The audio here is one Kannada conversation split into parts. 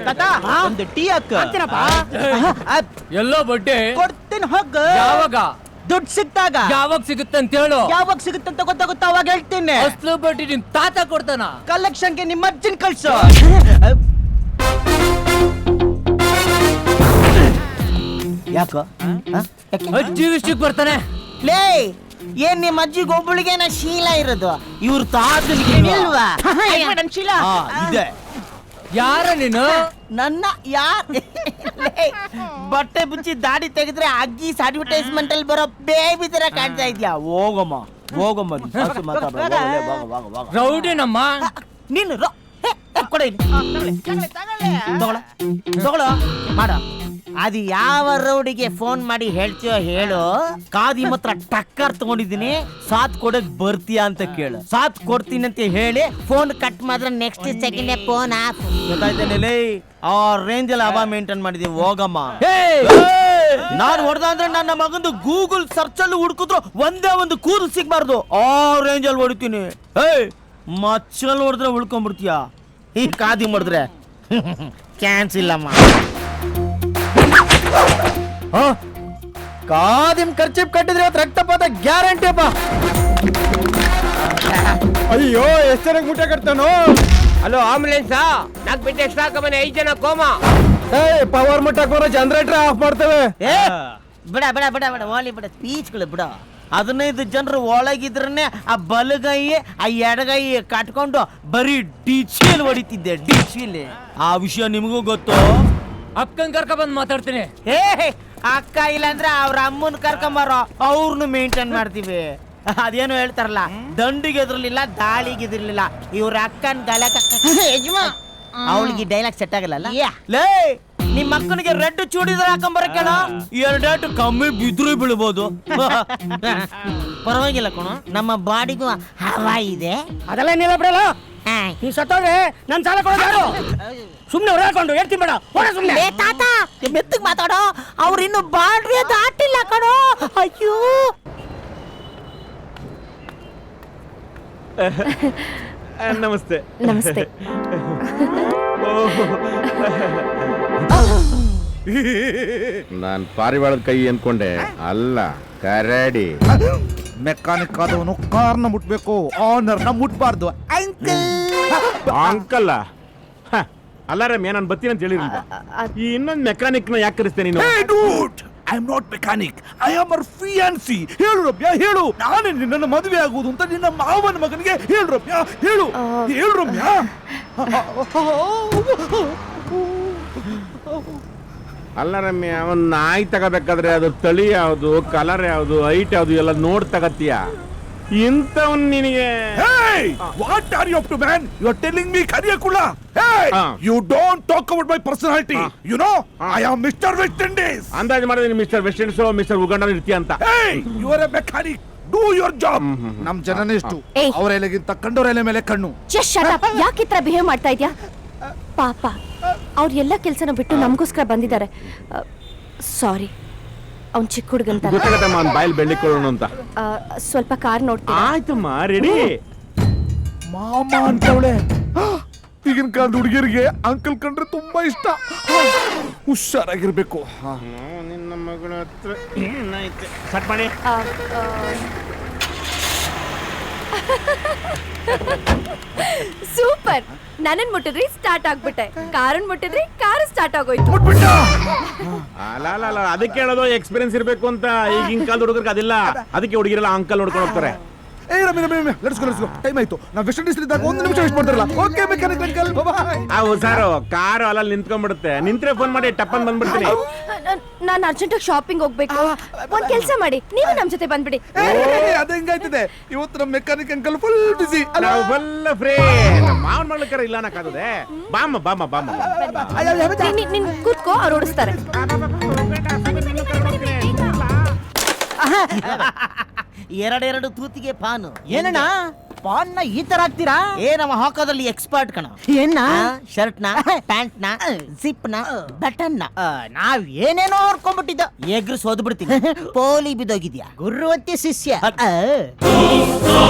ತಾತ ಒಂದು ಟೀ ಹಾಕ ಎಲ್ಲೋ ಬಡ್ಡೆ ಕೊಡ್ತೀನಿ ಹೋಗ. ಯಾವಾಗ ದುಡ್ಡು ಸಿಕ್ತಾಗ. ಯಾವಾಗ ಸಿಗುತ್ತೆ ಅಂತ ಹೇಳು. ಯಾವಾಗ ಸಿಗುತ್ತೆ ಅಂತ ಗೊತ್ತಾಗುತ್ತಾ ಅವಾಗ ಹೇಳ್ತೀನಿ. ಅಸ್ಲು ಬಡ್ಡಿ ನಿಮ್ ತಾತ ಕೊಡ್ತಾನ. ಕಲೆಕ್ಷನ್ಗೆ ನಿಮ್ಮ ಅಜ್ಜನ್ ಕಳ್ಸು. ಯಾಕೋ ಅಜ್ಜಿ ವಿಷಯಕ್ಕೆ ಬರ್ತಾನೆ. ಲೇ ಏನ್ ನಿಮ್ಮ ಅಜ್ಜಿಗೆ ಒಬ್ಬಳಿಗೇನ ಶೀಲ ಇರೋದು, ಇವ್ರ ತಾತನಿಗೆ ಇಲ್ವಾ? ಇದೆ. ಯಾರ ನೀನು? ನನ್ನ ಬಟ್ಟೆ ಬಿಚ್ಚಿ ದಾಡಿ ತೆಗೆದ್ರೆ ಅಜ್ಜಿ ಅಡ್ವರ್ಟೈಸ್ಮೆಂಟ್ ಅಲ್ಲಿ ಬರೋ ಬೇಬಿ ತರ ಕಾಣ್ತಾ ಇದ್ಯಾ? ಹೋಗಮ್ಮ ಹೋಗಮ್ಮ, ರೌಡಿ ನಮ್ಮ ನೀನು ತಗೊಳ ಮಾಡ. ಅದು ಯಾವ ರೌಡಿಗೆ ಫೋನ್ ಮಾಡಿ ಹೇಳ್ತೀಯೋ ಹೇಳು. ಕಾದಿ ಮಾತ್ರ ಟಕ್ಕರ್ ತಗೊಂಡಿದ್ದೀನಿ, ಸಾಥ್ ಕೊಡಕ್ ಬರ್ತೀಯಾ ಅಂತ ಕೇಳು. ಸಾಥ್ ಕೊಡ್ತೀನಿ ಅಂತ ಹೇಳಿ ಫೋನ್ ಕಟ್ ಮಾಡಿದ್ರೆ ನೆಕ್ಸ್ಟ್ ಸೆಕೆಂಡ್ ಫೋನ್ ಆಫ್. ಗೊತ್ತಾಯ್ತೇನೆ, ಆ ರೇಂಜ್ ಅಲ್ಲಿ ಹವಾ ಮೇಂಟೈನ್ ಮಾಡಿದೀವಿ. ಹೋಗಮ್ಮ. ನಾನು ಹೊಡೆದ ಅಂದ್ರೆ ನನ್ನ ಮಗಂದು ಗೂಗಲ್ ಸರ್ಚ್ ಅಲ್ಲಿ ಹುಡುಕಿದ್ರು ಒಂದೇ ಒಂದು ಕೂದಲು ಸಿಗ್ಬಾರ್ದು. ಆ ರೇಂಜ್ ಅಲ್ಲಿ ಹೊಡಿತೀನಿ. ಮಚ್ಚಲ್ಲಿ ಹೊಡೆದ್ರೆ ಉಳ್ಕೊಂಡ್ಬಿಡ್ತೀಯ. ಈ ಕಾದಿ ಮಾಡಿದ್ರೆ ಕ್ಯಾನ್ಸ್ ಇಲ್ಲಮ್ಮ. ಕಾದಿಮ್ ಖರ್ಚಿಪ್ ಕಟ್ಟಿದ್ರೆ ಇವತ್ತು ರಕ್ತಪಾತ ಗ್ಯಾರಂಟಿ ಅಪ್ಪ. ಅಯ್ಯೋ ಎಷ್ಟು ಜನಕ್ಕೆ ಮುಟ್ಟೆ ಕಟ್ತಾನೋ. ಹಲೋ ಆಂಬುಲೆನ್ಸಾ? 4 ಬಿಟ್ಟು ಎಕ್ಸ್ಟ್ರಾ ಹಾಕಬನ್ನಿ, 5 ಜನ ಕೋಮಾ. ಪವರ್ ಮುಟ್ಟಕ್ ಬರೋ ಜನರೇಟರ್ ಆಫ್ ಮಾಡ್ತೇವೆ. ಬಿಡ ಬಿಡ ಬಿಡ ಬಿಡ ಓಲಿ ಬಿಡ ಸ್ಪೀಚ್ಗಳು ಬಿಡ. 15 ಜನರು ಒಳಗಿದ್ರನೆ ಆ ಬಲಗೈ ಆ ಎಡಗೈ ಕಟ್ಕೊಂಡು ಬರೀ ಡಿಚಿಲ್ ಹೊಡಿತಿದ್ದೆ, ಡಿಚಿಲ್. ಆ ವಿಷಯ ನಿಮಗೂ ಗೊತ್ತು. ಅಕ್ಕನ್ ಕರ್ಕ ಬಂದ್ ಮಾತಾಡ್ತೀನಿ. ಅಕ್ಕ ಇಲ್ಲಾಂದ್ರೆ ಅವ್ರ ಅಮ್ಮನ್ ಕರ್ಕೊಂಬಾರೋ, ಅವ್ರನ್ನು ಮೇಂಟೈನ್ ಮಾಡ್ತೀವಿ. ಅದೇನು ಹೇಳ್ತಾರಲ್ಲ, ದಂಡಿಗೆ ಎದ್ರಲಿಲ್ಲ ದಾಳಿಗೆ ಎದ್ರಲಿಲ್ಲ. ಇವ್ರ ಅಕ್ಕನ್ ಗಲೆ ಅವಳಿಗೆ ಡೈಲಾಗ್ ಸೆಟ್ ಆಗಲ್ಲ. ಲೇ ನಿಮ್ಮ ಅಕ್ಕನಿಗೆ ರೆಡ್ ಚೂಡಿದ್ರೆ ಹಾಕೊಂಬರಕೇಳ, 2 ಕಮ್ಮಿ ಬಿದ್ರು ಬೀಳ್ಬೋದು. ಪರವಾಗಿಲ್ಲ ಕಣೋ, ನಮ್ಮ ಬಾಡಿಗೂ ಹವಾ ಇದೆ. ಅದೆಲ್ಲ ಏನಿಲ್ಲ ಬಿಡಲ್ಲ. ನೀ ಸತ್ತೋದ್ರೆ ನನ್ ಸಾಲ ಕೊಡೋದು. ಸುಮ್ನೆ ಹೊರಕೊಂಡು ಹೇಳ್ತೀನಿ ಬೇಡ. ಸುಮ್ನೆ ತಾತ ಮೆತ್ತಗ್ ಮಾತಾಡೋ, ಅವ್ರು ಇನ್ನು ಬಾಡ್ರಿ ದಾಟಿಲ್ಲ ಕಣೋ. ಅಯ್ಯೋ ನಮಸ್ತೆ. ನಮಸ್ತೆ. ನಾನ್ ಪಾರಿವಾಳದ ಕೈ ಅನ್ಕೊಂಡೆ, ಅಲ್ಲ ಕರಡಿ. ಮೆಕ್ಯಾನಿಕ್ ಆದವನು ಕಾರ್ನ ಮುಟ್ಬೇಕು, ಆನರ್ನ ಮುಟ್ಬಾರ್ದು. ಅಂಕಲ್ ಅಲ್ಲ ರಮ್ಯ, ನಾನು ಬರ್ತೀನಿ ಅಂತ ಹೇಳಿರಲಿಲ್ಲ. ಈ ಇನ್ನೊಂದು ಮೆಕ್ಯಾನಿಕ್ ನ ಯಾಕೆ ಕರೆಸ್ತೇನೆ ನೀನು? I am not mechanic, I am your fiance. ಹೇಳು ರಮ್ಯಾ ಹೇಳು, ನಾನೇ ನಿನ್ನನ್ನು ಮದುವೆ ಆಗುವುದು ಅಂತ ನಿನ್ನ ಮಾವನ ಮಗನಿಗೆ ಹೇಳು ರಮ್ಯಾ, ಹೇಳು ಹೇಳು ರಮ್ಯಾ. ಅಲ್ಲ ರಮ್ಯ, ಅವನ್ ನಾಯಿ ತಗೋಬೇಕಾದ್ರೆ ಅದು ತಳಿ ಯಾವುದು, ಕಲರ್ ಯಾವುದು, ಹೈಟ್ ಯಾವುದು ಎಲ್ಲ ನೋಡ್ ತಗತ್ತೀಯ. ಇಂಥವನ್ ನಿನಗೆ what are you up to man? You are telling me ಕರಿಯಕುಳ. You don't talk about my personality. You know I am mister West Indies. ಅಂದಾಜು ಮಾಡಿದ್ರೆ mister West Indies mister Uganda ಇರ್ತೀಯ ಅಂತ. You are a mechanic, do your job. ನಮ್ ಜನನೆಷ್ಟು ಅವರ ಎಲೆಗಿಂತ ಕಂಡೋರ ಎಲೆ ಮೇಲೆ ಕಣ್ಣು. Just shut up. ಯಾಕೆ ಈ ತರ ಬಿಹೇವ್ ಮಾಡ್ತಾ ಇದ್ಯಾ? ಪಾಪ ಅವ್ರ ಎಲ್ಲ ಕೆಲಸನ ಬಿಟ್ಟು ನಮಗೋಸ್ಕರ ಬಂದಿದ್ದಾರೆ. ಸಾರಿ, ಅವ್ನ್ ಚಿಕ್ಕ ಹುಡುಗಂತ. ಗೊತ್ತಾಗತ್ತಮ್ಮ, ಅವ್ನ ಬಾಯಲ್ಲಿ ಬೆಳ್ಳಿಕೊಳ್ಳೋಣ ಅಂತ. ಸ್ವಲ್ಪ ಕಾರ್ ನೋಡ್ತೀನಿ. ಆಯ್ತಮ್ಮ, ರೆಡಿ. ಮಾಮ ಅಂತವಳೆ. ಈಗಿನ ಕಾಲದ ಹುಡುಗಿಯರಿಗೆ ಅಂಕಲ್ ಕಂಡ್ರೆ ತುಂಬಾ ಇಷ್ಟ. ಹುಷಾರಾಗಿರ್ಬೇಕು. ನಿನ್ನ ಮಗಳ ಹತ್ರ ಏನಾಯ್ತು? ಕಟ್ ಮಾಡಿ. ಸೂಪರ್. ನನ್ನನ್ ಮುಟ್ಟಿದ್ರಿ ಸ್ಟಾರ್ಟ್ ಆಗ್ಬಿಟ್ಟೆ, ಕಾರನ್ ಮುಟ್ಟಿದ್ರಿ ಕಾರು ಸ್ಟಾರ್ಟ್ ಆಗೋಯ್ತು. ಅಲ್ಲ ಅದಕ್ಕೆ ಹೇಳೋದು ಎಕ್ಸ್ಪೀರಿಯನ್ಸ್ ಇರ್ಬೇಕು ಅಂತ. ಈಗಿನ ಕಾಲದ ಹುಡುಗರಿಗೆ ಅದಿಲ್ಲ, ಅದಕ್ಕೆ ಹುಡುಗಿರೆಲ್ಲ ಅಂಕಲ್ ನೋಡ್ಕೊಂಡು ಹೋಗ್ತಾರೆ. Let's go. ಟೈಮ್ ಆಯ್ತು. ನಾವು ವೆಸ್ಟ್ ಇಂಡೀಸ್ ಇದ್ದಾಗ 1 ನಿಮಿಷ ವೇಸ್ಟ್ ಮಾಡ್ತಾರಲ್ಲ. ಓಕೆ ಮೆಕ್ಯಾನಿಕ್ ಅಂಕಲ್, ಬಾಯ್. ಆ ಹುಷಾರು, ಕಾರು ಅಲ್ಲಲ್ಲಿ ನಿಂತ್ಕೊಂಡ್ಬಿಡುತ್ತೆ. ನಿಂತ್ರೆ ಫೋನ್ ಮಾಡಿ ಟಪ್ಪನ್ ಬಂದ್ಬಿಡ್ತೀನಿ. ನಾನು ಅರ್ಜೆಂಟ್ ಶಾಪಿಂಗ್ ಹೋಗ್ಬೇಕು. ಒಂದ್ ಕೆಲಸ ಮಾಡಿ, ನೀವು ನಮ್ ಜೊತೆ ಬಂದ್ಬಿಡಿ. ಅದ ಹೆಂಗಾಯ್ತದೆ ಇವತ್ತು ನಮ್ಮ ಮೆಕ್ಯಾನಿಕ್ ಅಂಕಲ್ ಫುಲ್ ಬಿಸಿ. ನಾವು ಫುಲ್ ಫ್ರೀ. ಮಾವನ್ ಮಾಡ್ಲಿಕ್ಕಾರ ಇಲ್ಲ ಅನ್ನಕ್ಕಾಗದೆ. ಬಾಮ್ಮ ಬಾಮ್ಮ ಬಾಮ್ಮ. ನೀನ್ ಕೂತ್ಕೋ, ಅವ್ರು ಓಡಿಸ್ತಾರೆ. ಎರಡೆರಡು ತೂತಿಗೆ ಪಾನು. ಏನಣ್ಣ ಪಾನ್ನ ಈ ತರ ಹಾಕ್ತೀರಾ? ನಮ್ಮ ಹಾಕೋದಲ್ಲಿ ಎಕ್ಸ್ಪರ್ಟ್ ಕಣ. ಏನ? ಶರ್ಟ್ ನ, ಪ್ಯಾಂಟ್ ನ, ಜಿಪ್ ನ, ಬಟನ್ ನ. ನಾವ್ ಏನೇನೋ ಹೊರ್ಕೊಂಡ್ಬಿಟ್ಟಿದ್ದ. ಎಗ್ರು ಸೋದ್ ಬಿಡ್ತೀನಿ. ಪೋಲಿ ಬಿದ್ದೋಗಿದ್ಯಾ? ಗುರುವತ್ತಿ ಶಿಷ್ಯ.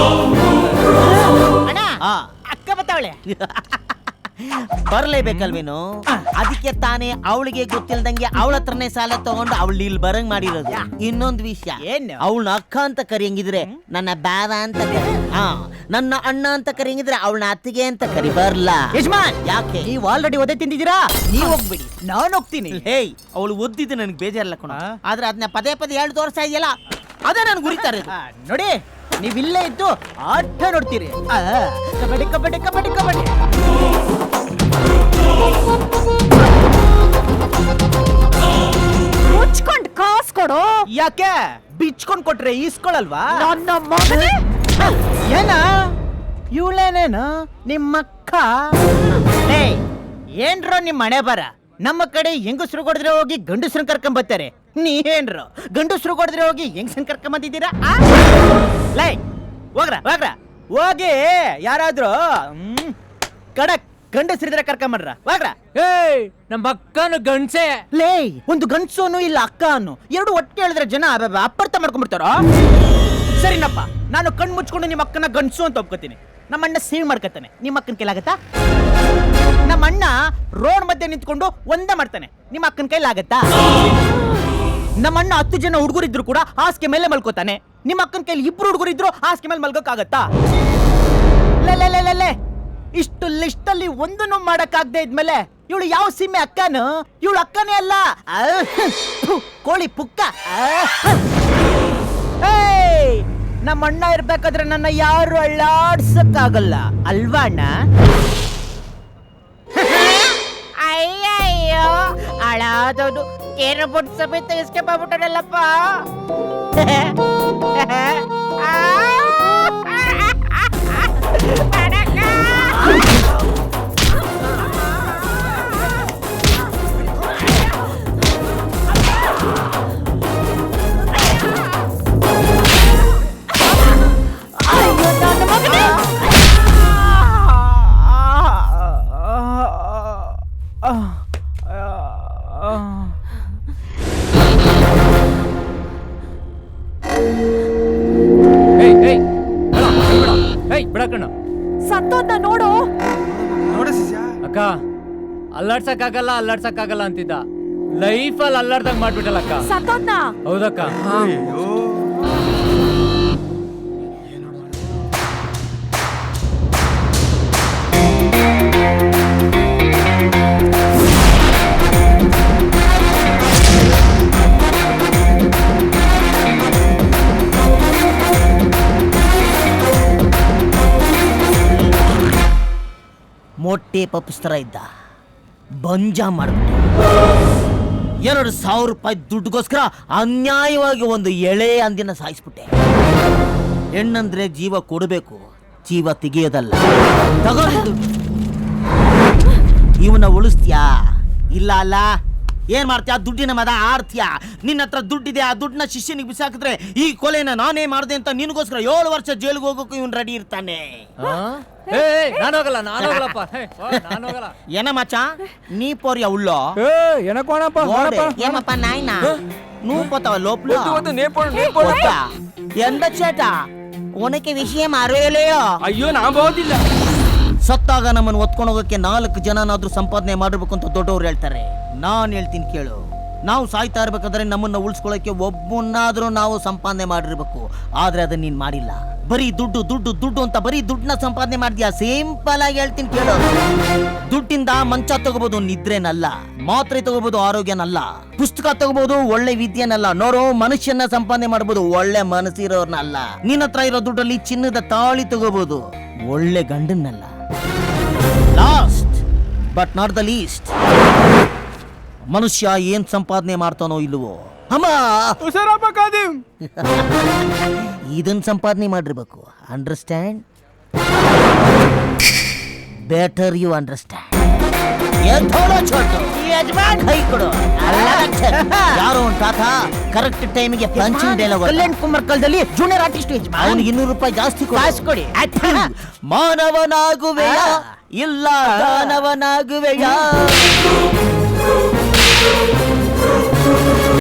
ಅಣ್ಣ, ಅಕ್ಕ ಬತ್ತಾವಳೆ. ಬರ್ಲೇಬೇಕಲ್ವೇನು? ಅದಕ್ಕೆ ತಾನೇ ಅವಳಿಗೆ ಗೊತ್ತಿಲ್ದಂಗೆ ಅವಳ ಹತ್ರನೇ ಸಾಲ ತಗೊಂಡು ಅವಳು ಇಲ್ಲಿ ಬರಂಗ್ ಮಾಡಿರೋದು. ಇನ್ನೊಂದು ವಿಷಯ, ಏನು? ಅವಳನ್ನ ಅಕ್ಕ ಅಂತ ಕರಿಯಂಗಿದ್ರೆ ನನ್ನ ಬಾವ ಅಂತ ಕರಿ, ನನ್ನ ಅಣ್ಣ ಅಂತ ಕರಿಯಂಗಿದ್ರೆ ಅವಳನ್ನ ಅತ್ತಿಗೆ ಅಂತ ಕರಿ. ಬರ್ಲಾ ಯಜಮಾನ್, ಯಾಕೆ? ನೀವು ಆಲ್ರೆಡಿ ಒದೆ ತಿಂದಿದ್ದೀರಾ, ನೀವು ಹೋಗ್ಬಿಡಿ, ನಾನು ಹೋಗ್ತೀನಿ. ಹೇಯ್, ಅವಳು ಓದಿದ್ದು ನನಗೆ ಬೇಜಾರಲ್ಲ ಕಣ, ಆದ್ರೆ ಅದನ್ನ ಪದೇ ಪದೇ ಹೇಳಿ ತೋರಿಸ್ತಾ ಇದೆಯಲ್ಲ, ಅದೇ ನನ್ಗೆ ಗುರಿತಾರೆ. ನೋಡಿ, ನೀವಿಲ್ಲೇ ಇದ್ದು ಆಟ ನೋಡ್ತೀರಿ. ಕಬಡ್ಡಿ ಕಬಡ್ಡಿ ಕಬಡ್ಡಿ ಕಬಡ್ಡಿ. ಮುಚ್ಕೊಂಡ್ ಕಾಸ್ ಕೊಡು. ಯಾಕೆ ಬಿಚ್ಕೊಂಡ್ ಕೊಟ್ರೆ ಈಸ್ಕೊಳಲ್ವಾ? ನನ್ನ ಮಗನೇ. ಏನ ಇವಳೇನೇನು ನಿಮ್ಮಕ್ಕ? ಏನ್ರೋ ನಿಮ್ ಮನೆ ಬರ, ನಮ್ಮ ಕಡೆ ಹೆಂಗಸ್ರು ಕೊಡಿದ್ರೆ ಹೋಗಿ ಗಂಡಸ್ರು ಕರ್ಕೊಂಡ್ ಬರ್ತಾರೆ, ನೀವೇನ್ರು ಗಂಡಸ್ರು ಕೊಡಿದ್ರೆ ಹೋಗಿ ಹೆಂಗಸನ್ ಕರ್ಕೊಂಡ್ ಬಂದಿದ್ದೀರಾ? ಲೈ ಹೋಗ್ರ ಹೋಗ್ರ ಹೋಗಿ, ಯಾರಾದ್ರೂ ಕಡಕ್ ಗಂಡಸ್ರಿದ್ರೆ ಕರ್ಕೊಂಬರ್ರ, ಹೋಗ್ರ. ಏಯ್ ನಮ್ಮ ಅಕ್ಕನು ಗಂಡ್ಸೆ. ಲೇ, ಒಂದು ಗಂಡ್ಸೋನು ಇಲ್ಲ ಅಕ್ಕ ಅನ್ನು ಎರಡು ಒಟ್ಟಿಗೆ ಹೇಳಿದ್ರೆ ಜನ ಅಪಾರ್ಥ ಮಾಡ್ಕೊಂಡ್ಬಿಡ್ತಾರೋ? ಸರಿನಪ್ಪ, ನಾನು ಕಣ್ ಮುಚ್ಕೊಂಡು ನಿಮ್ಮ ಅಕ್ಕನ ಗಂಡ್ಸು ಅಂತ ಒಪ್ಕೋತೀನಿ. ನಮ್ಮ ಅಣ್ಣ ಸೇವ್ ಮಾಡ್ಕೊತಾನೆ, ನಿಮ್ಮ ಅಕ್ಕನ ಕೈಲಾಗತ್ತಾ? ನಮ್ಮ ಅಣ್ಣ ರೋಡ್ ಮಧ್ಯೆ ನಿಂತ್ಕೊಂಡು ಒಂದೇ ಮಾಡ್ತಾನೆ, ನಿಮ್ಮ ಅಕ್ಕನ ಕೈಲಾಗತ್ತಾ? ನಮ್ಮ ಅಣ್ಣ 10 ಜನ ಹುಡುಗರಿದ್ರು ಕೂಡ ಹಾಸಿಗೆ ಮೇಲೆ ಮಲ್ಕೋತಾನೆ, ನಿಮ್ಮ ಅಕ್ಕನ ಕೈಲಿ 2 ಹುಡುಗರಿದ್ರು ಹಾಸಿಗೆ ಮೇಲೆ ಮಲ್ಕೋಕ್ಕಾಗತ್ತಾ? ಲೇ, ಇಷ್ಟು ಲಿಸ್ಟ್ ಅಲ್ಲಿ ಒಂದನ್ನು ಮಾಡಕ್ಕಾಗದೆ ಇದ್ಮೇಲೆ ಇವಳು ಯಾವ ಸೀಮೆ ಅಕ್ಕನು? ಇವಳು ಅಕ್ಕನೇ ಅಲ್ಲ, ಕೋಳಿ ಪುಕ್ಕ. ನಮ್ಮ ಅಣ್ಣ ಇರ್ಬೇಕಾದ್ರೆ ನನ್ನ ಯಾರು ಅಳ್ಳಾಡ್ಸಕ್ಕಾಗಲ್ಲ ಅಲ್ವಾ ಅಣ್ಣ? ಅಯ್ಯಯ್ಯೋ, ಅಳಾದವನು ಕೇರ ಬುಟ್ ಸಮೇತ ಎಸ್ಕೇಪ್ ಆಗ್ಬಿಟ್ಟನಲ್ಲಪ್ಪ. ಬಿಡಕಣ್ಣ, ಸತ್ತೋದ್ನ ನೋಡು. ಅಕ್ಕ ಅಲ್ಲಾಡ್ಸಕ್ಕಾಗಲ್ಲ ಅಂತಿದ್ದ, ಲೈಫಲ್ಲಿ ಅಲ್ಲಾಡ್ದಂಗ್ ಮಾಡ್ಬಿಟ್ಟಲ್ಲ ಅಕ್ಕ. ಸತ್ತೋದ್ನ. ಹೌದಕ್ಕ. ಮೊಟ್ಟೆ ಪಪ್ಪಿಸ್ತರ ಇದ್ದ, ಬಂಜ ಮಾಡ್ಬಿಟ್ಟು 2,000 ರೂಪಾಯಿ ದುಡ್ಡುಗೋಸ್ಕರ ಅನ್ಯಾಯವಾಗಿ ಒಂದು ಎಳೆ ಅಂದಿನ ಸಾಯಿಸ್ಬಿಟ್ಟೆ. ಹೆಣ್ಣಂದ್ರೆ ಜೀವ ಕೊಡಬೇಕು, ಜೀವ ತೆಗೆಯೋದಲ್ಲ. ತಗೊಂಡು ಇವನ್ನ ಉಳಿಸ್ತೀಯಾ? ಇಲ್ಲ ಅಲ್ಲ, ಏನ್ ಮಾಡ್ತೀಯ? ದುಡ್ಡಿನ ಮದ ಆಡ್ತೀಯ? ನಿನ್ನ ಹತ್ರ ದುಡ್ಡಿದೆ, ಆ ದುಡ್ಡನ್ನ ಶಿಷ್ಯನಿಗೆ ಬಿಸಾಕಿದ್ರೆ ಈ ಕೊಲೆನ ನಾನೇ ಮಾಡಿದೆ ಅಂತ ನಿನಗೋಸ್ಕರ 7 ವರ್ಷ ಜೈಲಿಗೆ ಹೋಗೋಕೆ ಇವನ್ ರೆಡಿ ಇರ್ತಾನೆ. ನಾನೋಗಲ್ಲಪ್ಪ. ಏನ ಮಚ್ಚ, ನೀ ಪೋರಿಯ ಉಳ್ಳೋ ఏమప్పా నాయన నువ్వు పోతావా లోపల? ఎంత చేట ఉనకి విషయం అరేలేయో. ಅಯ್ಯೋ ನಾ ಬೋದಿಲ್ಲ. ಸತ್ತಾಗ ನಮ್ಮನ್ನು ಒತ್ಕೊಂಡು ಹೋಗಕ್ಕೆ 4 ಜನನಾದ್ರೂ ಸಂಪಾದನೆ ಮಾಡಿರ್ಬೇಕು ಅಂತ ದೊಡ್ಡವ್ರು ಹೇಳ್ತಾರೆ. ನಾನ್ ಹೇಳ್ತೀನಿ ಕೇಳು, ನಾವು ಸಾಯ್ತಾ ಇರ್ಬೇಕಾದ್ರೆ ನಮ್ಮನ್ನ ಉಳಿಸ್ಕೊಳ್ಳೋಕೆ ಒಬ್ಬನಾದ್ರೂ ನಾವು ಸಂಪಾದನೆ ಮಾಡಿರ್ಬೇಕು. ಆದ್ರೆ ಅದನ್ನ ನೀನ್ ಮಾಡಿಲ್ಲ. ಬರೀ ದುಡ್ಡು ದುಡ್ಡು ದುಡ್ಡು ಅಂತ ಬರೀ ದುಡ್ಡನ್ನ ಸಂಪಾದನೆ ಮಾಡ್ತೀಯಾ. ಸಿಂಪಲ್ ಆಗಿ ಹೇಳ್ತೀನಿ ಕೇಳು, ದುಡ್ಡಿಂದ ಮಂಚ ತಗೋಬಹುದು, ನಿದ್ರೆನಲ್ಲ. ಮಾತ್ರೆ ತಗೋಬಹುದು, ಆರೋಗ್ಯನಲ್ಲ. ಪುಸ್ತಕ ತಗೋಬಹುದು, ಒಳ್ಳೆ ವಿದ್ಯೆನಲ್ಲ. ನೋಡು, ಮನುಷ್ಯನ ಸಂಪಾದನೆ ಮಾಡಬಹುದು, ಒಳ್ಳೆ ಮನಸ್ಸಿರೋರ್ನಲ್ಲ. ನಿನ್ನ ಹತ್ರ ಇರೋ ದುಡ್ಡಲ್ಲಿ ಚಿನ್ನದ ತಾಳಿ ತಗೋಬಹುದು, ಒಳ್ಳೆ ಗಂಡನ್ನಲ್ಲ. Last but not the least, ಮನುಷ್ಯ ಏನ್ ಸಂಪಾದನೆ ಮಾಡ್ತಾನೋ ಇಲ್ವೋ, ಅಮ್ಮ ಇದನ್ ಸಂಪಾದನೆ ಮಾಡಿರ್ಬೇಕು. ಅಂಡರ್ಸ್ಟ್ಯಾಂಡ್? Better you understand. ಕೈ ಕೊಡು. ಯಾರೋ ಒಂದು ತಾತ ಕರೆಕ್ಟ್ ಟೈಮಿಗೆ ಪಂಚಿಂಗ್ ಡೈಲಾಗ್. ಕಲ್ಯಾಣ್ ಕುಮಾರ್ ಕಾಲದಲ್ಲಿ ಜೂನಿಯರ್ ಆರ್ಟಿಸ್ಟ್ ಅವನಿಗೆ 200 ರೂಪಾಯಿ ಜಾಸ್ತಿ ಕೊಡಿ. ಮಾನವನಾಗುವೆಯ ಇಲ್ಲ ದಾನವನಾಗುವೆಯ.